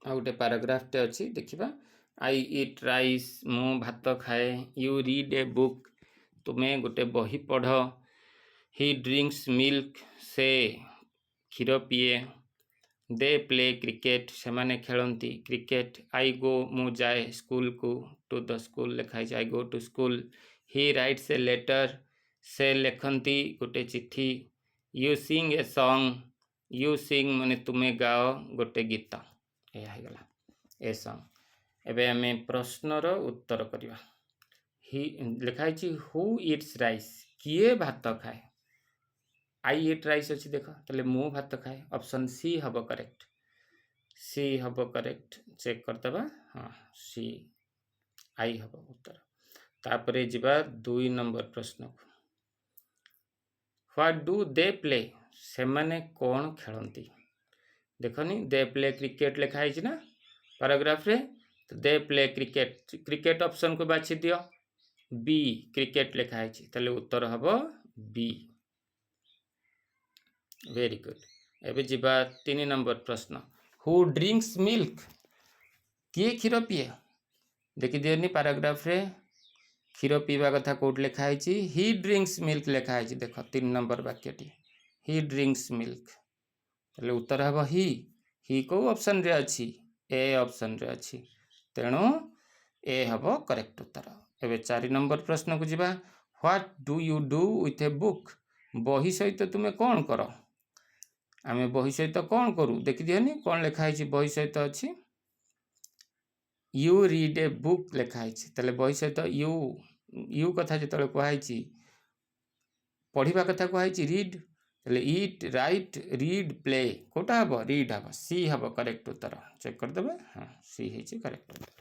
आ गोटे पाराग्राफटे अच्छी देखा आई इट राइस मु भात खाए यू रीड ए बुक तुम्हें गोटे बही पढ़ ही ड्रिंक्स मिल्क से क्षीर पीए दे प्ले क्रिकेट से माने खेलती क्रिकेट आई गो मु जाए स्कूल को टू द स्कूल लिखाई I go to school he writes a letter से लिखती गोटे चिट्ठी you sing a song you sing माने तुम्हें गाओ गोटे गीत यह गला ए सॉन्ग एबे हमें प्रश्नर उत्तर करवा ही लिखाई हु इट्स राइस किए भात खाए आई इट राइस अच्छी देख ताले मु भात खाए ऑप्शन सी हम करेक्ट सी हम करेक्ट चेक करदे हाँ सी आई हम उत्तर तापरे जीवा 2 नंबर प्रश्न को व्हाट डू दे प्ले से माने कौन खेलती देखनी दे प्ले क्रिकेट लिखाई ना पैराग्राफ रे तो they play cricket cricket option को बाछि दियो बी क्रिकेट लिखाई ताले उत्तर हम बी वेरी गुड एबे जीवा 3 नंबर प्रश्न हु ड्रिंक्स मिल्क किए क्षीर पीए देखी दियनी पैराग्राफ रे क्षीर पीवा कथा कोट लिखाई ही ड्रिंक्स मिल्क लिखाई देख 3 नंबर वाक्यटी ही ड्रिंक्स मिल्क ताले उत्तर हम ही को ऑप्शन रे अच्छी ए ऑप्शन रे अच्छी तेणु ए हम करेक्ट उत्तर एबे 4 नंबर प्रश्न को जीवा what do you do with a book बही सहित तुम कौन कर आम बही सहित कौन करूँ देखी दिहनी कौन लिखाई बही सहित अच्छी यू रीड ए बुक लिखाई ताले बही सहित यू यू कथा जो कहुई पढ़ा कथा कहुई रीड ताले इट राइट रीड प्ले कोटा हम रीड हम सी हम करेक्ट उत्तर चेक करदे हाँ सी है करेक्ट उत्तर।